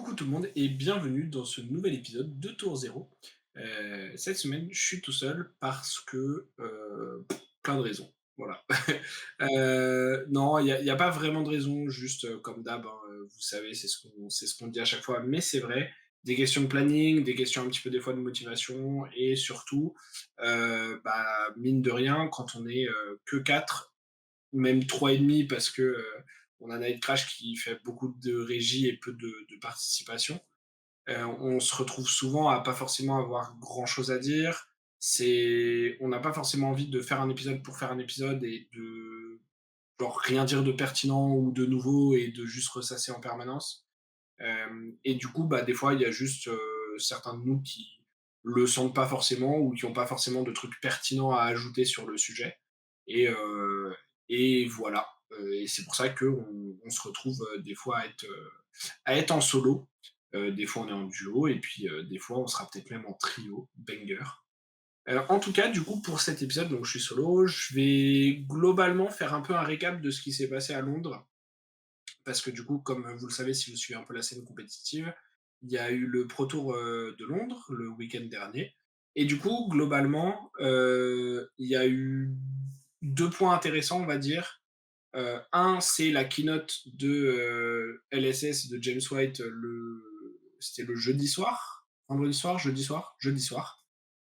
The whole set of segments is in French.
Coucou tout le monde et bienvenue dans ce nouvel épisode de Tour Zéro. Cette semaine, je suis tout seul parce que plein de raisons. Voilà. Non, il y a pas vraiment de raison, juste comme d'hab, hein, vous savez, c'est ce qu'on dit à chaque fois, mais c'est vrai. Des questions de planning, des questions un petit peu des fois de motivation et surtout, mine de rien, quand on est que 4, même 3,5 parce que on a Night Crash qui fait beaucoup de régie et peu de participation. On se retrouve souvent à pas forcément avoir grand chose à dire. On n'a pas forcément envie de faire un épisode pour faire un épisode et de genre rien dire de pertinent ou de nouveau et de juste ressasser en permanence. Et du coup, des fois, il y a juste certains de nous qui le sentent pas forcément ou qui n'ont pas forcément de trucs pertinents à ajouter sur le sujet. Et, euh, et voilà. Et c'est pour ça qu'on se retrouve des fois à être en solo. Des fois, on est en duo. Et puis, des fois, on sera peut-être même en trio, banger. En tout cas, du coup, pour cet épisode, donc je suis solo, je vais globalement faire un peu un récap de ce qui s'est passé à Londres parce que du coup, comme vous le savez, si vous suivez un peu la scène compétitive, il y a eu le Pro Tour de Londres le week-end dernier. Et du coup, globalement, il y a eu deux points intéressants, on va dire. Un, c'est la keynote de LSS de James White, c'était le jeudi soir, vendredi soir, jeudi soir.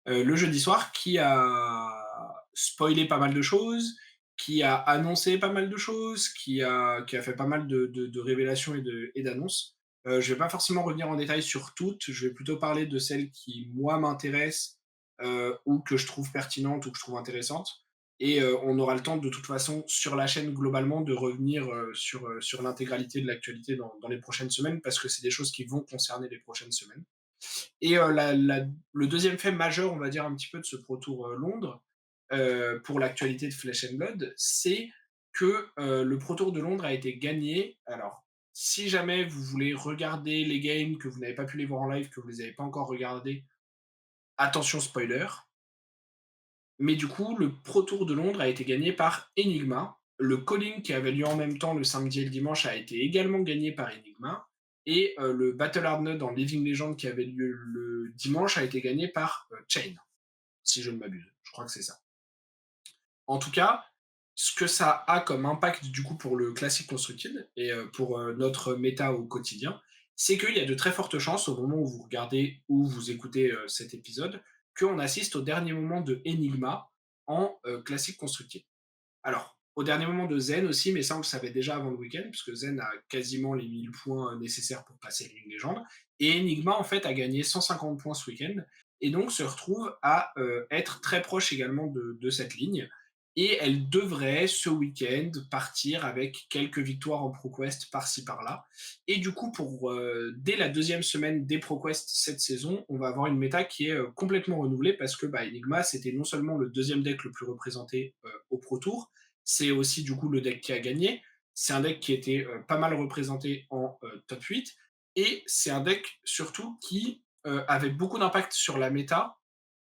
Le jeudi soir, qui a spoilé pas mal de choses, qui a annoncé pas mal de choses, qui a fait pas mal de révélations et d'annonces. Je vais pas forcément revenir en détail sur toutes, je vais plutôt parler de celles qui, moi, m'intéressent, ou que je trouve pertinentes ou que je trouve intéressantes. Et on aura le temps, de toute façon, sur la chaîne, globalement, de revenir sur l'intégralité de l'actualité dans les prochaines semaines, parce que c'est des choses qui vont concerner les prochaines semaines. Et le deuxième fait majeur, on va dire, un petit peu de ce Pro Tour Londres, pour l'actualité de Flesh and Blood, c'est que le Pro Tour de Londres a été gagné. Alors, si jamais vous voulez regarder les games, que vous n'avez pas pu les voir en live, que vous ne les avez pas encore regardés, attention spoiler. Mais du coup, le Pro Tour de Londres a été gagné par Enigma. Le calling qui avait lieu en même temps le samedi et le dimanche a été également gagné par Enigma. Et le Battle Hard en Living Legend qui avait lieu le dimanche a été gagné par Chain, si je ne m'abuse. Je crois que c'est ça. En tout cas, ce que ça a comme impact du coup pour le Classic Constructed et pour notre méta au quotidien, c'est qu'il y a de très fortes chances au moment où vous regardez ou vous écoutez cet épisode qu'on assiste au dernier moment de Enigma en Classic Constructed. Alors, au dernier moment de Zen aussi, mais ça on le savait déjà avant le week-end, puisque Zen a quasiment les 1000 points nécessaires pour passer une légende, et Enigma en fait a gagné 150 points ce week-end, et donc se retrouve à être très proche également de cette ligne, et elle devrait ce week-end partir avec quelques victoires en ProQuest par-ci par-là. Et du coup, dès la deuxième semaine des ProQuest cette saison, on va avoir une méta qui est complètement renouvelée parce que Enigma, c'était non seulement le deuxième deck le plus représenté au Pro Tour, c'est aussi du coup le deck qui a gagné. C'est un deck qui était pas mal représenté en top 8. Et c'est un deck surtout qui avait beaucoup d'impact sur la méta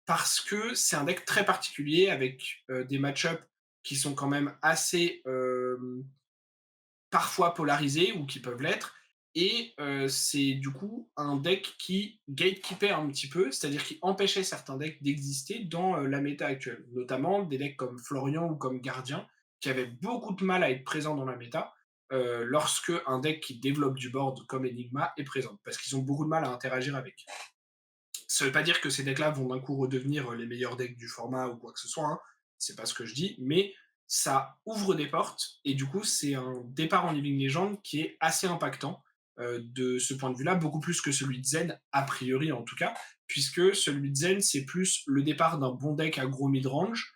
parce que c'est un deck très particulier avec des match-ups qui sont quand même assez parfois polarisés ou qui peuvent l'être. Et c'est du coup un deck qui gatekeepait un petit peu, c'est-à-dire qui empêchait certains decks d'exister dans la méta actuelle. Notamment des decks comme Florian ou comme Gardien, qui avaient beaucoup de mal à être présents dans la méta lorsque un deck qui développe du board comme Enigma est présent, parce qu'ils ont beaucoup de mal à interagir avec. Ça veut pas dire que ces decks-là vont d'un coup redevenir les meilleurs decks du format ou quoi que ce soit, hein. C'est pas ce que je dis, mais ça ouvre des portes et du coup c'est un départ en Living Legend qui est assez impactant de ce point de vue-là, beaucoup plus que celui de Zen, a priori en tout cas, puisque celui de Zen c'est plus le départ d'un bon deck à gros mid-range,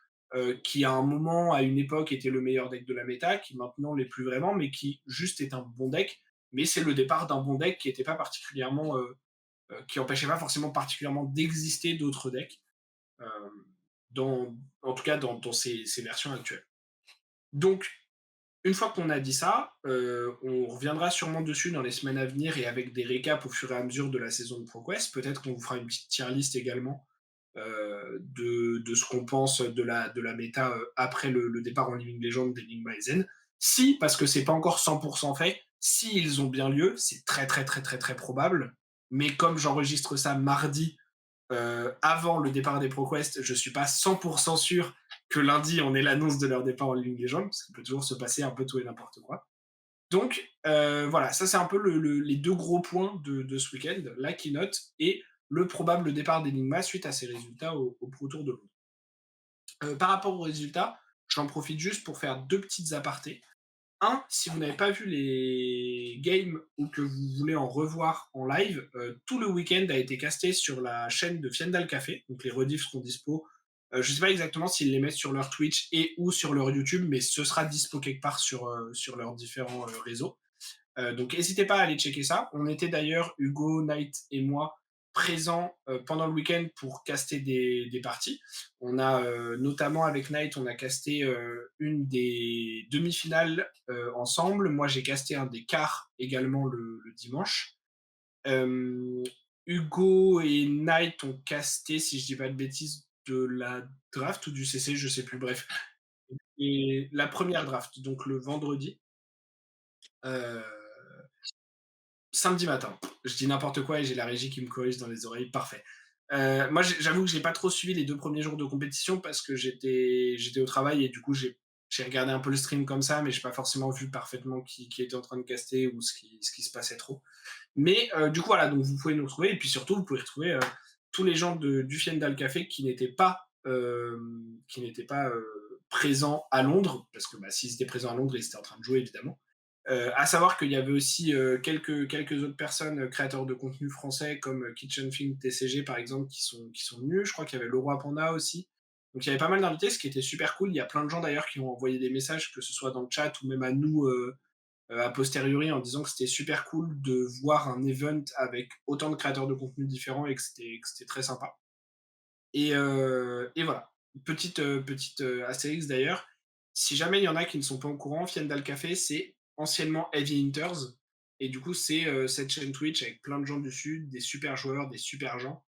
qui à un moment, à une époque, était le meilleur deck de la méta, qui maintenant l'est plus vraiment, mais qui juste est un bon deck, mais c'est le départ d'un bon deck qui n'était pas particulièrement qui empêchait pas forcément particulièrement d'exister d'autres decks, euh, en tout cas dans ces versions actuelles. Donc, une fois qu'on a dit ça, on reviendra sûrement dessus dans les semaines à venir et avec des récaps au fur et à mesure de la saison de ProQuest. Peut-être qu'on vous fera une petite tier list également de ce qu'on pense de la méta après le départ en Living Legend d'Enigma et Zen. Si, parce que c'est pas encore 100% fait, si ils ont bien lieu, c'est très, très, très, très, très probable. Mais comme j'enregistre ça mardi, avant le départ des ProQuest, je suis pas 100% sûr que lundi, on ait l'annonce de leur départ en Ligue des Champions, parce qu'il peut toujours se passer un peu tout et n'importe quoi. Donc, voilà, ça c'est un peu les deux gros points de ce week-end, la keynote et le probable départ d'Enigma suite à ses résultats au Pro Tour de Londres. Par rapport aux résultats, j'en profite juste pour faire deux petites apartés. Un, si vous n'avez pas vu les games ou que vous voulez en revoir en live, tout le week-end a été casté sur la chaîne de Fiendal Café, donc les rediffs seront dispo. Je ne sais pas exactement s'ils les mettent sur leur Twitch et ou sur leur YouTube, mais ce sera dispo quelque part sur leurs différents réseaux. Donc n'hésitez pas à aller checker ça. On était d'ailleurs, Hugo, Knight et moi, présents pendant le week-end pour caster des parties. On a notamment avec Knight, on a casté une des demi-finales ensemble. Moi, j'ai casté un des quarts également le dimanche. Euh, Hugo et Knight ont casté, si je dis pas de bêtises, de la draft ou du CC, je sais plus, bref. Et la première draft, donc le vendredi. Euh, Samedi matin. Je dis n'importe quoi et j'ai la régie qui me corrige dans les oreilles. Parfait. Moi, j'avoue que j'ai pas trop suivi les 2 premiers jours de compétition parce que j'étais au travail et du coup, j'ai regardé un peu le stream comme ça, mais j'ai pas forcément vu parfaitement qui était en train de caster ou ce qui se passait trop. Mais du coup, voilà, donc vous pouvez nous retrouver et puis surtout, vous pouvez retrouver tous les gens du Fiendal Café qui n'étaient pas présents à Londres, parce que bah, s'ils étaient présents à Londres, ils étaient en train de jouer évidemment. À savoir qu'il y avait aussi quelques autres personnes, créateurs de contenu français, comme Kitchen Film TCG par exemple, qui sont venus. Je crois qu'il y avait Leroy Panda aussi. Donc il y avait pas mal d'invités, ce qui était super cool. Il y a plein de gens d'ailleurs qui ont envoyé des messages, que ce soit dans le chat ou même à nous a posteriori, en disant que c'était super cool de voir un event avec autant de créateurs de contenu différents et que c'était très sympa. Et voilà. Petite astérix d'ailleurs, si jamais il y en a qui ne sont pas au courant, Fiendal Café, c'est anciennement Heavy Hunters. Et du coup, c'est cette chaîne Twitch avec plein de gens dessus, des super joueurs, des super gens,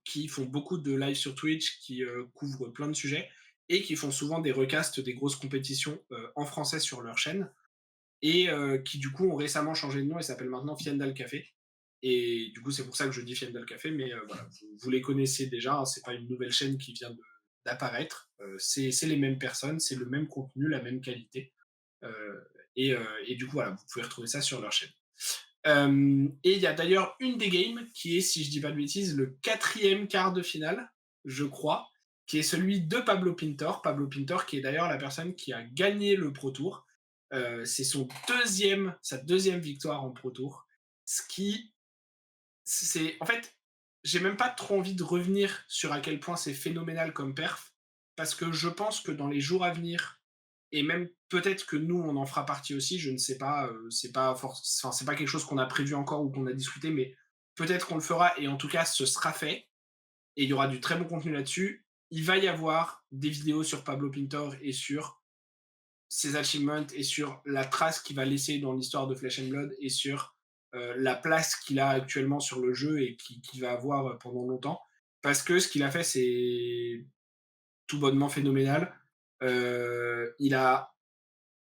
qui font beaucoup de live sur Twitch, qui couvrent plein de sujets, et qui font souvent des recasts des grosses compétitions en français sur leur chaîne, et qui du coup ont récemment changé de nom et s'appellent maintenant Fiendal Café. Et du coup, c'est pour ça que je dis Fiendal Café, mais voilà, vous les connaissez déjà, hein, c'est pas une nouvelle chaîne qui vient d'apparaître, c'est les mêmes personnes, c'est le même contenu, la même qualité. Euh, et du coup, voilà, vous pouvez retrouver ça sur leur chaîne. Et il y a d'ailleurs une des games qui est, si je dis pas de bêtises, le quatrième quart de finale, je crois, qui est celui de Pablo Pintor. Pablo Pintor, qui est d'ailleurs la personne qui a gagné le Pro Tour. C'est sa deuxième victoire en Pro Tour. Ce qui, c'est, en fait, j'ai même pas trop envie de revenir sur à quel point c'est phénoménal comme perf, parce que je pense que dans les jours à venir, et même peut-être que nous on en fera partie aussi, je ne sais pas, c'est pas quelque chose qu'on a prévu encore ou qu'on a discuté, mais peut-être qu'on le fera et en tout cas ce sera fait et il y aura du très bon contenu là-dessus. Il va y avoir des vidéos sur Pablo Pintor et sur ses achievements et sur la trace qu'il va laisser dans l'histoire de Flesh and Blood et sur la place qu'il a actuellement sur le jeu et qu'il va avoir pendant longtemps. Parce que ce qu'il a fait, c'est tout bonnement phénoménal. Il a,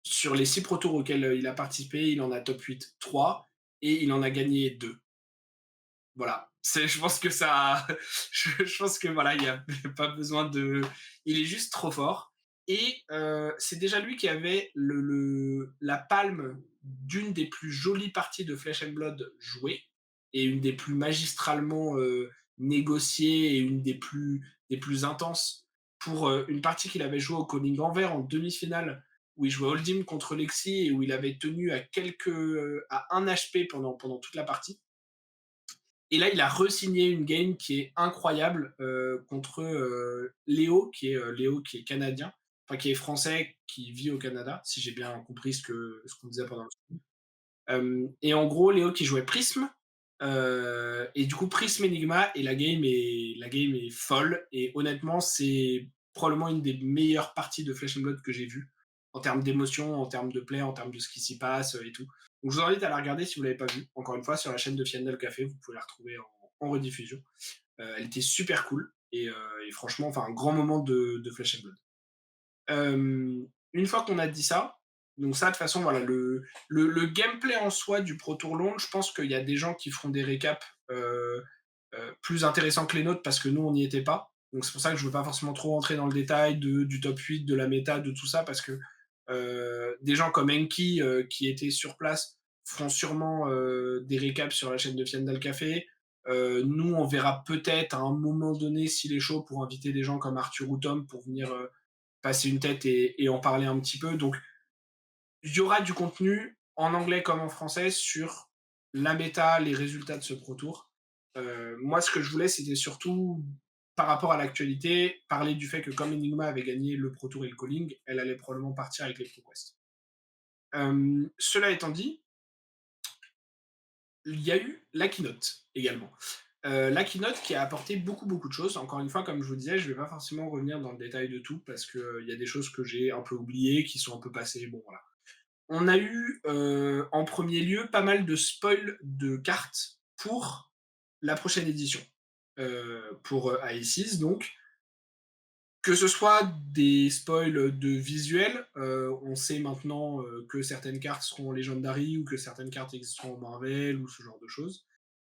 sur les 6 Pro Tours auxquels il a participé, il en a top 8 3 et il en a gagné 2. Voilà. Je pense que ça. Je pense que voilà, il n'y a pas besoin de. Il est juste trop fort. Et c'est déjà lui qui avait la palme d'une des plus jolies parties de Flesh and Blood jouées et une des plus magistralement négociées et une des plus intenses pour une partie qu'il avait jouée au Koning Anvers en demi-finale où il jouait Holdim contre Lexi et où il avait tenu à 1 HP pendant toute la partie. Et là, il a re-signé une game qui est incroyable contre Léo qui est canadien, enfin qui est français, qui vit au Canada, si j'ai bien compris ce qu'on disait pendant le stream. Et en gros, Léo qui jouait Prism, et du coup Prism Enigma, et la game est folle, et honnêtement, c'est probablement une des meilleures parties de Flesh and Blood que j'ai vues, en termes d'émotion, en termes de play, en termes de ce qui s'y passe et tout. Donc je vous invite à la regarder si vous ne l'avez pas vue. Encore une fois, sur la chaîne de Fiendal Café, vous pouvez la retrouver en rediffusion. Elle était super cool, et franchement, enfin, un grand moment de Flesh and Blood. Une fois qu'on a dit ça, Donc ça, de toute façon, voilà, le gameplay en soi du Pro Tour Londres, je pense qu'il y a des gens qui feront des récaps plus intéressants que les nôtres parce que nous, on n'y était pas. Donc c'est pour ça que je veux pas forcément trop rentrer dans le détail du top 8, de la méta, de tout ça, parce que des gens comme Enki qui étaient sur place feront sûrement des récaps sur la chaîne de Fiendal Café. Nous, on verra peut-être à un moment donné, s'il est chaud, pour inviter des gens comme Arthur ou Tom pour venir passer une tête et en parler un petit peu. Donc il y aura du contenu en anglais comme en français sur la méta, les résultats de ce Pro Tour. Moi, ce que je voulais, c'était surtout, par rapport à l'actualité, parler du fait que comme Enigma avait gagné le Pro Tour et le Calling, elle allait probablement partir avec les ProQuest. Cela étant dit, il y a eu la keynote également. La keynote qui a apporté beaucoup, beaucoup de choses. Encore une fois, comme je vous disais, je ne vais pas forcément revenir dans le détail de tout parce qu'il y a des choses que j'ai un peu oubliées, qui sont un peu passées. Bon, voilà. On a eu en premier lieu pas mal de spoils de cartes pour la prochaine édition, pour Aesis donc. Que ce soit des spoils de visuels, on sait maintenant que certaines cartes seront Legendary ou que certaines cartes existeront en Marvel ou ce genre de choses,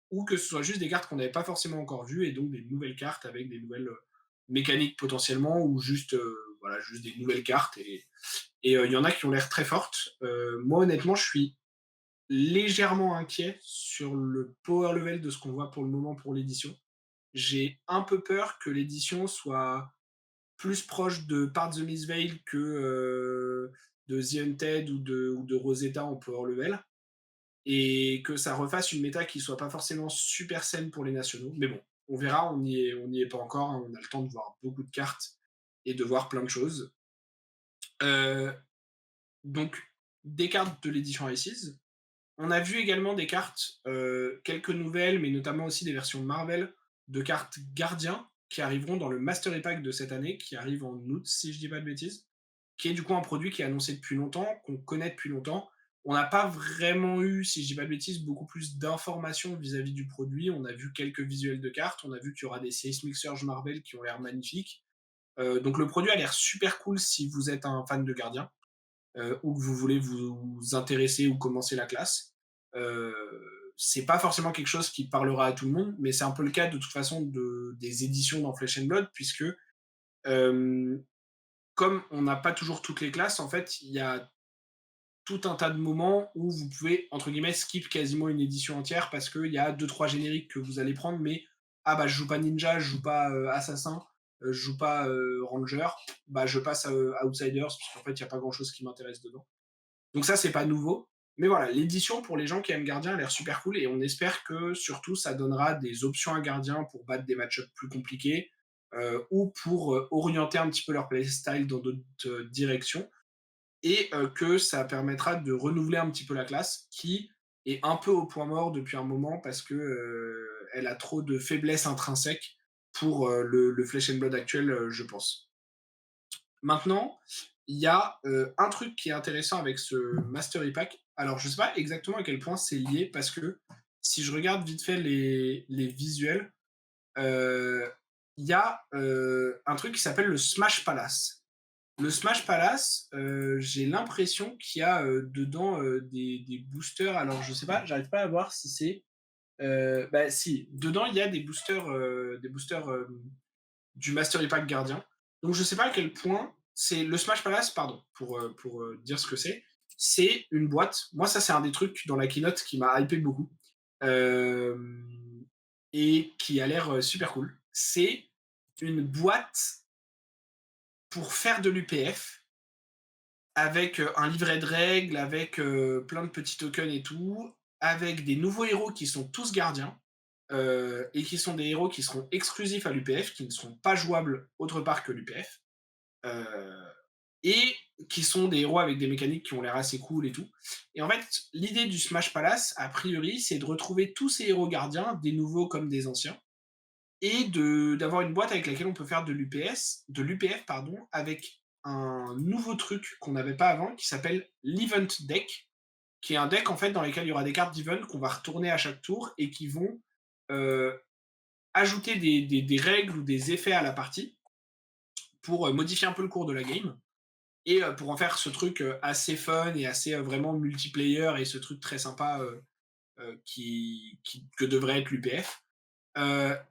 ou que ce soit juste des cartes qu'on n'avait pas forcément encore vues et donc des nouvelles cartes avec des nouvelles mécaniques potentiellement ou juste, voilà, juste des nouvelles cartes et il y en a qui ont l'air très fortes. Moi, honnêtement, je suis légèrement inquiet sur le power level de ce qu'on voit pour le moment pour l'édition. J'ai un peu peur que l'édition soit plus proche de Part the Mistveil que de The Undead ou de Rosetta en power level. Et que ça refasse une méta qui soit pas forcément super saine pour les nationaux. Mais bon, on verra, on n'y est pas encore. Hein, on a le temps de voir beaucoup de cartes et de voir plein de choses. Euh, donc, des cartes de l'édition Aces. On a vu également des cartes, quelques nouvelles, mais notamment aussi des versions de Marvel, de cartes gardiens qui arriveront dans le Mastery Pack de cette année, qui arrive en août, si je dis pas de bêtises, qui est du coup un produit qui est annoncé depuis longtemps, qu'on connaît depuis longtemps. On n'a pas vraiment eu, si je dis pas de bêtises, beaucoup plus d'informations vis-à-vis du produit. On a vu quelques visuels de cartes, on a vu qu'il y aura des Seismic Surge Marvel qui ont l'air magnifiques. Donc le produit a l'air super cool si vous êtes un fan de gardien ou que vous voulez vous intéresser ou commencer la classe. Euh, c'est pas forcément quelque chose qui parlera à tout le monde, mais c'est un peu le cas de toute façon des éditions dans Flesh and Blood, puisque euh, comme on n'a pas toujours toutes les classes, en fait, il y a tout un tas de moments où vous pouvez, entre guillemets, skip quasiment une édition entière parce qu'il y a deux trois génériques que vous allez prendre, mais ah bah je joue pas ninja, je joue pas assassin, je joue pas ranger, bah je passe à outsiders parce qu'en fait il y a pas grand chose qui m'intéresse dedans. Donc ça, c'est pas nouveau. Mais voilà, l'édition pour les gens qui aiment Gardien a l'air super cool et on espère que surtout ça donnera des options à Gardien pour battre des match-ups plus compliqués ou pour orienter un petit peu leur playstyle dans d'autres directions et que ça permettra de renouveler un petit peu la classe qui est un peu au point mort depuis un moment parce que elle a trop de faiblesses intrinsèques pour le Flesh and Blood actuel, je pense. Maintenant, il y a un truc qui est intéressant avec ce Mastery Pack. Alors, je ne sais pas exactement à quel point c'est lié parce que si je regarde vite fait les visuels, euh, il y a un truc qui s'appelle le Smash Palace. Le Smash Palace, j'ai l'impression qu'il y a dedans des boosters. Alors, je sais pas, j'arrive pas à voir si c'est. Bah, si, dedans il y a des boosters du Mastery Pack Gardien. Donc je sais pas à quel point c'est le Smash Palace, pardon, pour dire ce que c'est. C'est une boîte. Moi, ça, c'est un des trucs dans la keynote qui m'a hypé beaucoup euh, et qui a l'air super cool. C'est une boîte pour faire de l'UPF avec un livret de règles, avec plein de petits tokens et tout, avec des nouveaux héros qui sont tous gardiens et qui sont des héros qui seront exclusifs à l'UPF, qui ne seront pas jouables autre part que l'UPF. Euh, et qui sont des héros avec des mécaniques qui ont l'air assez cool et tout. Et en fait, l'idée du Smash Palace, a priori, c'est de retrouver tous ces héros gardiens, des nouveaux comme des anciens, et d'avoir une boîte avec laquelle on peut faire de l'UPF, pardon, avec un nouveau truc qu'on n'avait pas avant, qui s'appelle l'Event Deck, qui est un deck en fait dans lequel il y aura des cartes d'event qu'on va retourner à chaque tour et qui vont euh, ajouter des règles ou des effets à la partie pour modifier un peu le cours de la game. et pour en faire ce truc, assez fun et assez, vraiment multiplayer et ce truc très sympa, que devrait être l'UPF.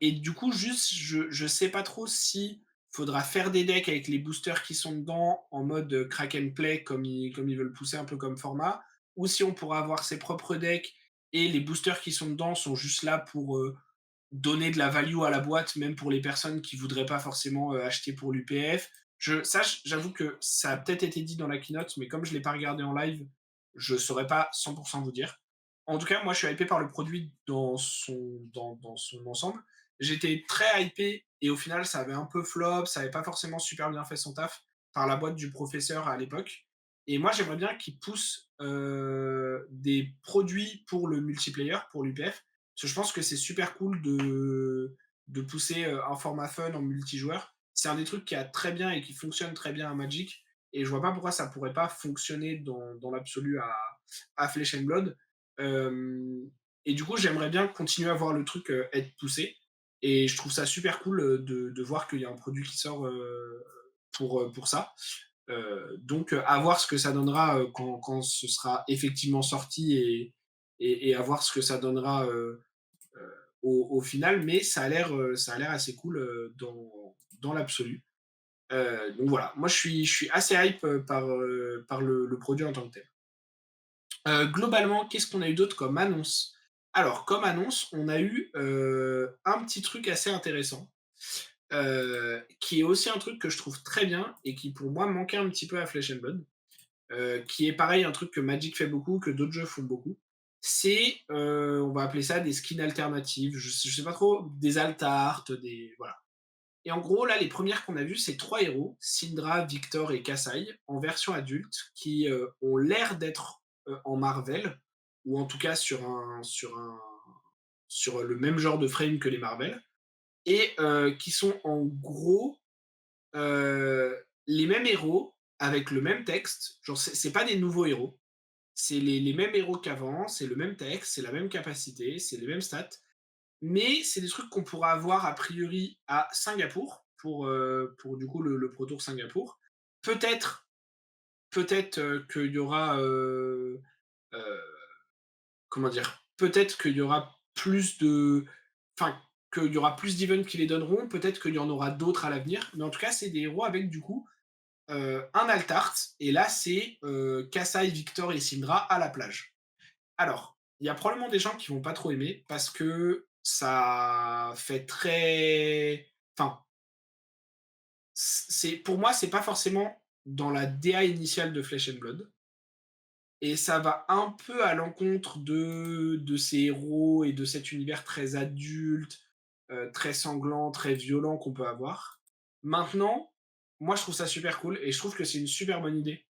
Et du coup, juste, je sais pas trop si faudra faire des decks avec les boosters qui sont dedans en mode, crack and play comme ils veulent pousser un peu comme format, ou si on pourra avoir ses propres decks et les boosters qui sont dedans sont juste là pour, donner de la value à la boîte, même pour les personnes qui voudraient pas forcément, acheter pour l'UPF. J'avoue que ça a peut-être été dit dans la keynote, mais comme je l'ai pas regardé en live, je saurais pas 100% vous dire. En tout cas, moi, je suis hypé par le produit dans son ensemble. J'étais très hypé et au final, ça avait un peu flop, ça avait pas forcément super bien fait son taf par la boîte du professeur à l'époque. Et moi, j'aimerais bien qu'ils poussent des produits pour le multiplayer, pour l'UPF, parce que je pense que c'est super cool de pousser un format fun en multijoueur. C'est un des trucs qui a très bien et qui fonctionne très bien à Magic. Et je vois pas pourquoi ça pourrait pas fonctionner dans l'absolu à Flesh and Blood. Euh, et du coup, j'aimerais bien continuer à voir le truc être poussé. Et je trouve ça super cool de voir qu'il y a un produit qui sort pour ça. Donc, à voir ce que ça donnera quand ce sera effectivement sorti et à voir ce que ça donnera au final, mais ça a l'air assez cool dans l'absolu. Donc voilà, moi je suis assez hype par le produit en tant que tel. Globalement, qu'est-ce qu'on a eu d'autre comme annonce? Alors, comme annonce, on a eu un petit truc assez intéressant, qui est aussi un truc que je trouve très bien et qui pour moi manquait un petit peu à Flesh and Blood, qui est pareil, un truc que Magic fait beaucoup, que d'autres jeux font beaucoup. C'est, on va appeler ça des skins alternatives, je sais pas trop, des altarts, des voilà. Et en gros, là, les premières qu'on a vues, c'est 3 héros, Syndra, Victor et Kassai, en version adulte, qui ont l'air d'être en Marvel, ou en tout cas sur le même genre de frame que les Marvel, et qui sont en gros les mêmes héros avec le même texte. Genre, c'est pas des nouveaux héros, c'est les mêmes héros qu'avant, c'est le même texte, c'est la même capacité, c'est les mêmes stats, mais c'est des trucs qu'on pourra avoir a priori à Singapour pour du coup le Pro Tour Singapour. Peut-être, peut-être qu'il y aura, euh, comment dire, peut-être qu'il y aura plus de, enfin qu'il y aura plus d'events qui les donneront. Peut-être qu'il y en aura d'autres à l'avenir, mais en tout cas c'est des héros avec du coup un Altart, et là c'est Kassai, Victor et Syndra à la plage. Alors, il y a probablement des gens qui vont pas trop aimer parce que ça fait très. Enfin, pour moi, c'est pas forcément dans la DA initiale de Flesh and Blood. Et ça va un peu à l'encontre de ces héros et de cet univers très adulte, très sanglant, très violent qu'on peut avoir. Maintenant, moi je trouve ça super cool et je trouve que c'est une super bonne idée.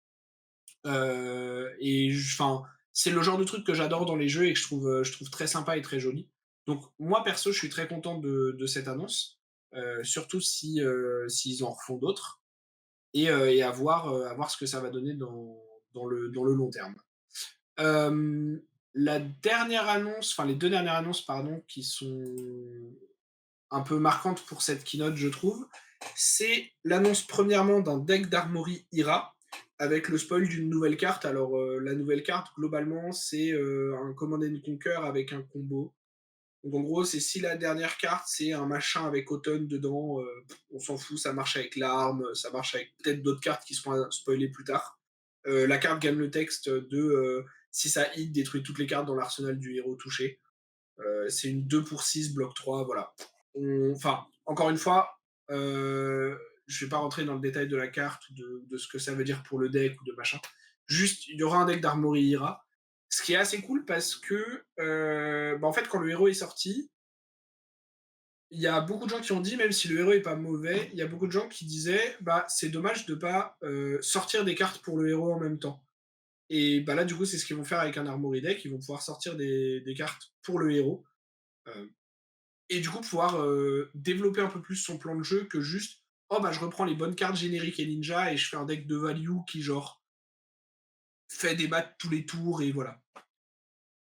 Enfin, c'est le genre de truc que j'adore dans les jeux et que je trouve très sympa et très joli. Donc moi perso, je suis très content de cette annonce, surtout si s'ils en refont d'autres et à voir ce que ça va donner dans le long terme. Euh, la dernière annonce, enfin les deux dernières annonces pardon, qui sont un peu marquantes pour cette keynote, je trouve, c'est l'annonce premièrement d'un deck d'Armory Ira avec le spoil d'une nouvelle carte. Alors, la nouvelle carte, globalement, c'est un Command and Conquer avec un combo. Donc, en gros, c'est si la dernière carte, c'est un machin avec Automne dedans, on s'en fout, ça marche avec l'arme, ça marche avec peut-être d'autres cartes qui seront spoilées plus tard. La carte gagne le texte de si ça hit, détruit toutes les cartes dans l'arsenal du héros touché. C'est une 2 pour 6, bloc 3, voilà. Enfin, encore une fois, je vais pas rentrer dans le détail de la carte ou de ce que ça veut dire pour le deck ou de machin. Juste, il y aura un deck d'Armory Ira. Ce qui est assez cool parce que, en fait, quand le héros est sorti, il y a beaucoup de gens qui ont dit, même si le héros est pas mauvais, il y a beaucoup de gens qui disaient, bah, c'est dommage de pas sortir des cartes pour le héros en même temps. Et bah là, du coup, c'est ce qu'ils vont faire avec un Armory deck. Ils vont pouvoir sortir des cartes pour le héros. Euh, et du coup pouvoir développer un peu plus son plan de jeu que juste oh bah je reprends les bonnes cartes génériques et ninja et je fais un deck de value qui genre fait des maths tous les tours et voilà.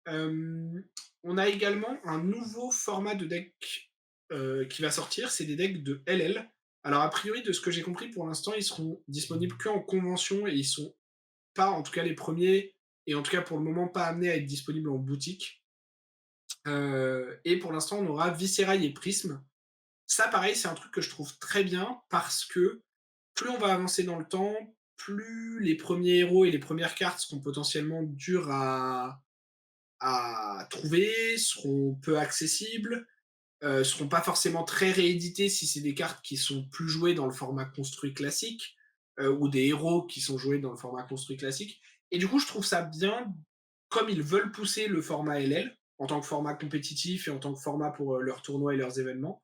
Euh, on a également un nouveau format de deck qui va sortir, c'est des decks de LL. Alors a priori, de ce que j'ai compris pour l'instant, ils seront disponibles qu'en convention et ils sont pas, en tout cas les premiers, et en tout cas pour le moment, pas amenés à être disponibles en boutique. Et pour l'instant, on aura Viscerail et Prism. Ça, pareil, c'est un truc que je trouve très bien parce que plus on va avancer dans le temps, plus les premiers héros et les premières cartes seront potentiellement durs à trouver, seront peu accessibles, seront pas forcément très réédités si c'est des cartes qui sont plus jouées dans le format construit classique, ou des héros qui sont joués dans le format construit classique. Et du coup, je trouve ça bien, comme ils veulent pousser le format LL en tant que format compétitif et en tant que format pour leurs tournois et leurs événements.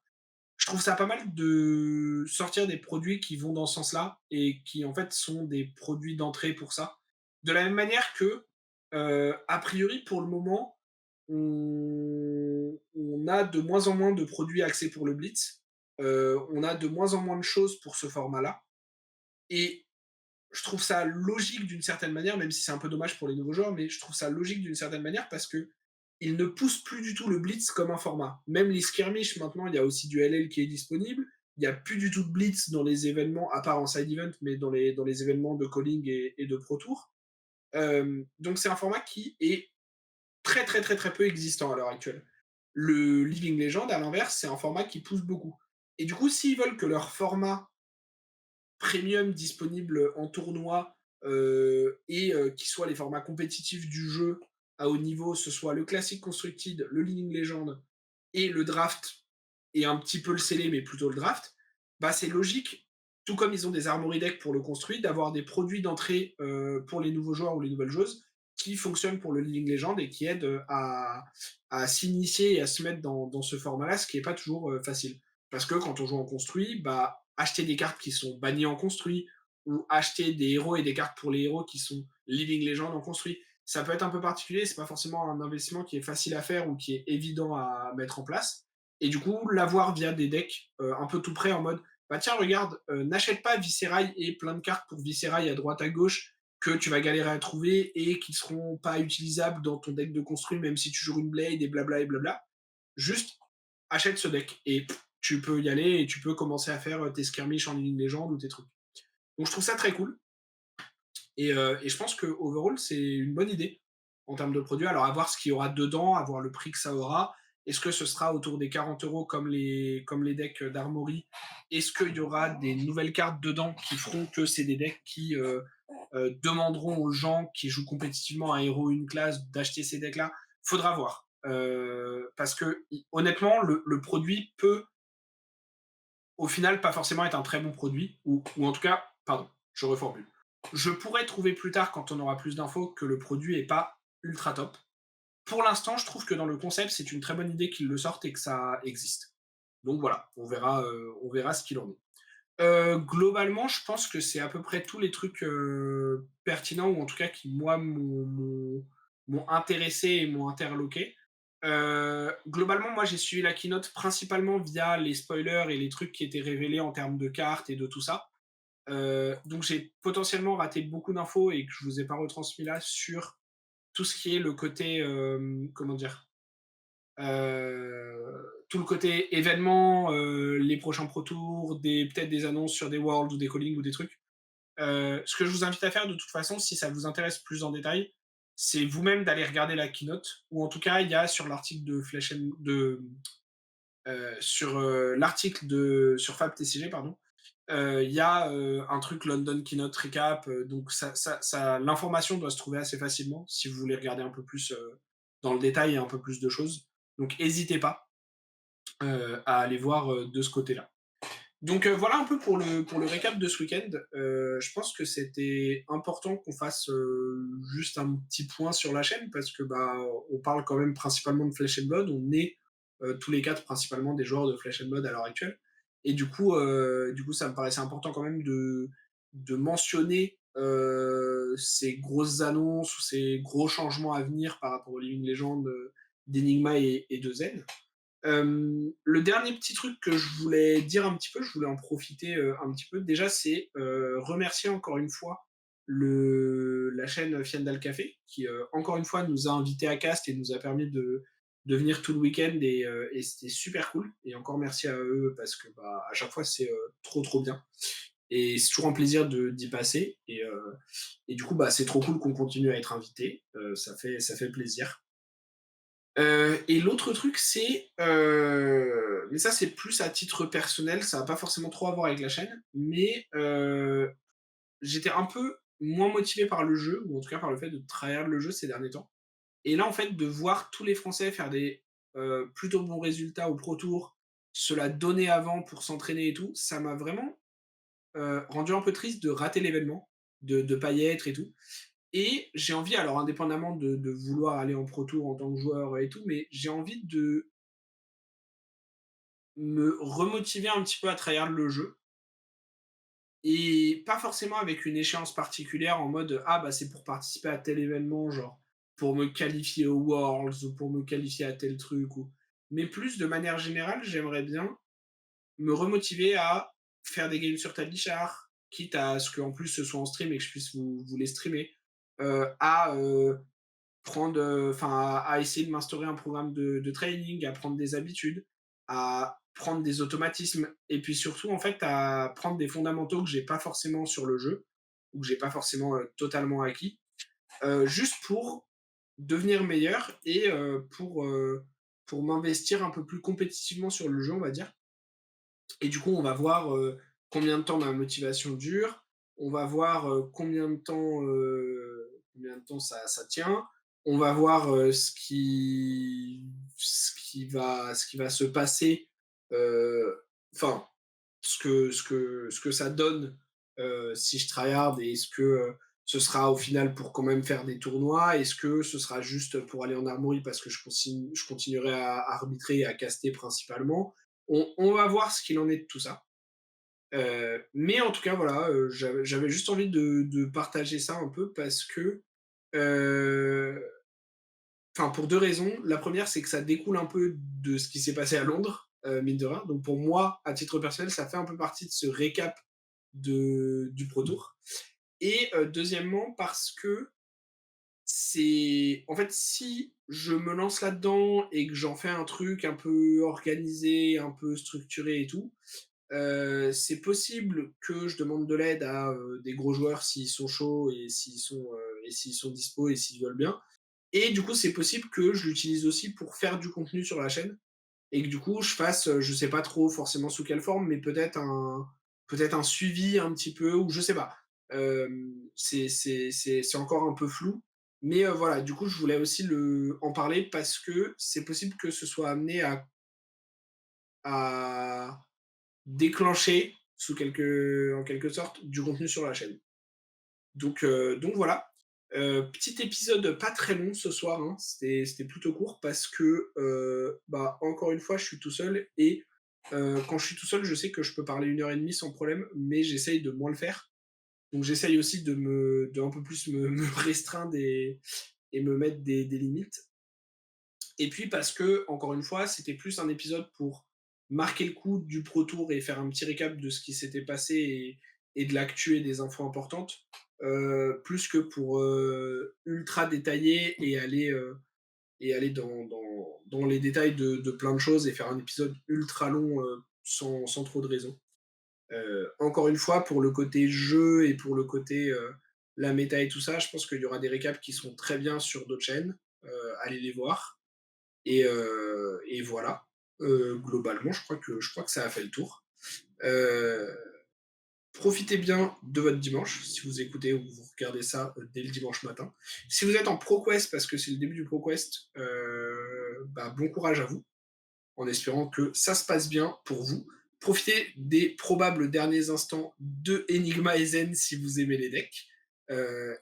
Je trouve ça pas mal de sortir des produits qui vont dans ce sens-là et qui en fait sont des produits d'entrée pour ça. De la même manière que, a priori pour le moment, on a de moins en moins de produits axés pour le blitz. On a de moins en moins de choses pour ce format-là. Et je trouve ça logique d'une certaine manière, même si c'est un peu dommage pour les nouveaux joueurs, mais je trouve ça logique d'une certaine manière parce que ils ne poussent plus du tout le blitz comme un format. Même les skirmish, maintenant, il y a aussi du LL qui est disponible. Il n'y a plus du tout de blitz dans les événements, à part en side event, mais dans les événements de calling et de pro tour. Donc c'est un format qui est très très très très peu existant à l'heure actuelle. Le Living Legend, à l'inverse, c'est un format qui pousse beaucoup. Et du coup, s'ils veulent que leur format premium disponible en tournoi, et qui soient les formats compétitifs du jeu à haut niveau, ce soit le classique Constructed, le Living Legend et le draft, et un petit peu le scellé, mais plutôt le draft, bah c'est logique, tout comme ils ont des armory decks pour le construit, d'avoir des produits d'entrée pour les nouveaux joueurs ou les nouvelles joueuses qui fonctionnent pour le Living Legend et qui aident à s'initier et à se mettre dans ce format-là, ce qui n'est pas toujours facile. Parce que quand on joue en construit, bah, acheter des cartes qui sont bannies en construit, ou acheter des héros et des cartes pour les héros qui sont Living Legend en construit, ça peut être un peu particulier, c'est pas forcément un investissement qui est facile à faire ou qui est évident à mettre en place. Et du coup, l'avoir via des decks un peu tout près en mode, bah tiens, regarde, n'achète pas Viscerail et plein de cartes pour Viscerail à droite à gauche que tu vas galérer à trouver et qui seront pas utilisables dans ton deck de construit, même si tu joues une Blade et blabla et blabla. Juste achète ce deck et tu peux y aller et tu peux commencer à faire tes skirmish en ligne légende ou tes trucs. Donc je trouve ça très cool. Et je pense que overall, c'est une bonne idée en termes de produits. Alors, à voir ce qu'il y aura dedans, à voir le prix que ça aura. Est-ce que ce sera autour des 40 € comme les decks d'Armory? Est-ce qu'il y aura des nouvelles cartes dedans qui feront que c'est des decks qui demanderont aux gens qui jouent compétitivement un héros, une classe, d'acheter ces decks-là? Faudra voir. Parce que honnêtement, le produit peut au final pas forcément être un très bon produit, ou en tout cas, pardon, je reformule. Je pourrais trouver plus tard, quand on aura plus d'infos, que le produit est pas ultra top. Pour l'instant, je trouve que dans le concept, c'est une très bonne idée qu'ils le sortent et que ça existe. Donc voilà, on verra ce qu'il en est. Globalement, je pense que c'est à peu près tous les trucs pertinents, ou en tout cas qui, moi, m'ont intéressé et m'ont interloqué. Globalement, moi, j'ai suivi la keynote principalement via les spoilers et les trucs qui étaient révélés en termes de cartes et de tout ça. Donc j'ai potentiellement raté beaucoup d'infos et que je vous ai pas retransmis là sur tout ce qui est le côté, comment dire, tout le côté événement, les prochains Pro Tours, peut-être des annonces sur des Worlds ou des Callings ou des trucs. Ce que je vous invite à faire de toute façon, si ça vous intéresse plus en détail, c'est vous-même d'aller regarder la keynote, ou en tout cas, il y a sur l'article de Flash de sur l'article de sur Fab TCG, pardon, il y a un truc London Keynote Recap, donc l'information doit se trouver assez facilement si vous voulez regarder un peu plus dans le détail et un peu plus de choses. Donc n'hésitez pas à aller voir de ce côté-là. Donc voilà un peu pour le récap de ce week-end. Je pense que c'était important qu'on fasse juste un petit point sur la chaîne parce que bah on parle quand même principalement de Flesh and Blood. On est tous les quatre principalement des joueurs de Flesh and Blood à l'heure actuelle. Et du coup, ça me paraissait important quand même de mentionner ces grosses annonces ou ces gros changements à venir par rapport au Living Legend d'Enigma et de Zen. Le dernier petit truc que je voulais dire un petit peu, je voulais en profiter un petit peu. Déjà, c'est remercier encore une fois la chaîne Fiendal Café, qui encore une fois nous a invités à Cast et nous a permis de venir tout le week-end et c'était super cool et encore merci à eux parce que, bah, à chaque fois c'est, trop, trop bien et c'est toujours un plaisir de d'y passer et du coup, bah, c'est trop cool qu'on continue à être invité, ça fait plaisir. Et l'autre truc, c'est, mais ça, c'est plus à titre personnel, ça va pas forcément trop à voir avec la chaîne, mais j'étais un peu moins motivé par le jeu, ou en tout cas par le fait de tryhard le jeu ces derniers temps. Et là, en fait, de voir tous les Français faire des, plutôt bons résultats au Pro Tour, se la donner avant pour s'entraîner et tout, ça m'a vraiment, rendu un peu triste de rater l'événement, de pas y être et tout. Et j'ai envie, alors indépendamment de vouloir aller en Pro Tour en tant que joueur et tout, mais j'ai envie de me remotiver un petit peu à tryhard le jeu et pas forcément avec une échéance particulière en mode, ah bah, c'est pour participer à tel événement, genre pour me qualifier aux Worlds ou pour me qualifier à tel truc ou mais plus de manière générale, j'aimerais bien me remotiver à faire des games sur Tablichard, quitte à ce qu'en plus ce soit en stream et que je puisse vous les streamer, à, prendre, enfin, à essayer de m'instaurer un programme de training, à prendre des habitudes, à prendre des automatismes et puis surtout, en fait, à prendre des fondamentaux que j'ai pas forcément sur le jeu ou que j'ai pas forcément, totalement acquis, juste pour devenir meilleur et pour m'investir un peu plus compétitivement sur le jeu, on va dire et du coup, on va voir, combien de temps ma motivation dure, on va voir, combien de temps ça tient. On va voir, ce qui va se passer, enfin, ce que ça donne, si je tryhard et est-ce que, ce sera au final pour quand même faire des tournois? Est-ce que ce sera juste pour aller en armory parce que je continuerai à arbitrer et à caster principalement? On va voir ce qu'il en est de tout ça. Mais en tout cas, voilà, j'avais juste envie de partager ça un peu parce que, heu, enfin pour 2 raisons. La première, c'est que ça découle un peu de ce qui s'est passé à Londres, mine de rien. Donc pour moi, à titre personnel, ça fait un peu partie de ce récap du Pro Tour. Et deuxièmement, parce que c'est en fait, si je me lance là-dedans et que j'en fais un truc un peu organisé, un peu structuré et tout, c'est possible que je demande de l'aide à, des gros joueurs s'ils sont chauds et s'ils sont dispo et s'ils veulent bien et du coup, c'est possible que je l'utilise aussi pour faire du contenu sur la chaîne et que du coup, je fasse, je sais pas trop forcément sous quelle forme, mais peut-être un suivi un petit peu ou je sais pas. C'est encore un peu flou, mais voilà, du coup, je voulais aussi le en parler parce que c'est possible que ce soit amené à déclencher en quelque sorte du contenu sur la chaîne. Donc voilà. Petit épisode pas très long ce soir, hein, c'était plutôt court parce que, bah, encore une fois, je suis tout seul et quand je suis tout seul, je sais que je peux parler 1 heure et demie sans problème, mais j'essaye de moins le faire. Donc j'essaye aussi de un peu plus me restreindre et me mettre des limites. Et puis parce que, encore une fois, c'était plus un épisode pour marquer le coup du Pro Tour et faire un petit récap de ce qui s'était passé et de l'actu et des infos importantes, plus que pour ultra détailler et aller dans les détails de plein de choses et faire un épisode ultra long sans trop de raison. Encore une fois, pour le côté jeu et pour le côté la méta et tout ça, je pense qu'il y aura des récaps qui seront très bien sur d'autres chaînes. Allez les voir. Et voilà. Globalement, je crois que ça a fait le tour. Euh, Profitez bien de votre dimanche, si vous écoutez ou vous regardez ça dès le dimanche matin. Si vous êtes en ProQuest, parce que c'est le début du ProQuest, bah, bon courage à vous, en espérant que ça se passe bien pour vous. Profitez des probables derniers instants de Enigma et Zen si vous aimez les decks.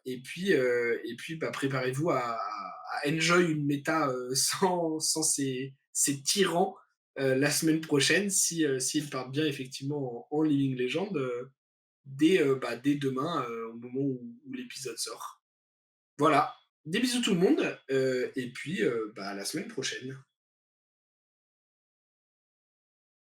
Et puis bah, préparez-vous à enjoy une méta sans ces tyrans la semaine prochaine s'ils partent bien effectivement en Living Legend dès demain au moment où l'épisode sort. Voilà, des bisous tout le monde et puis bah, à la semaine prochaine.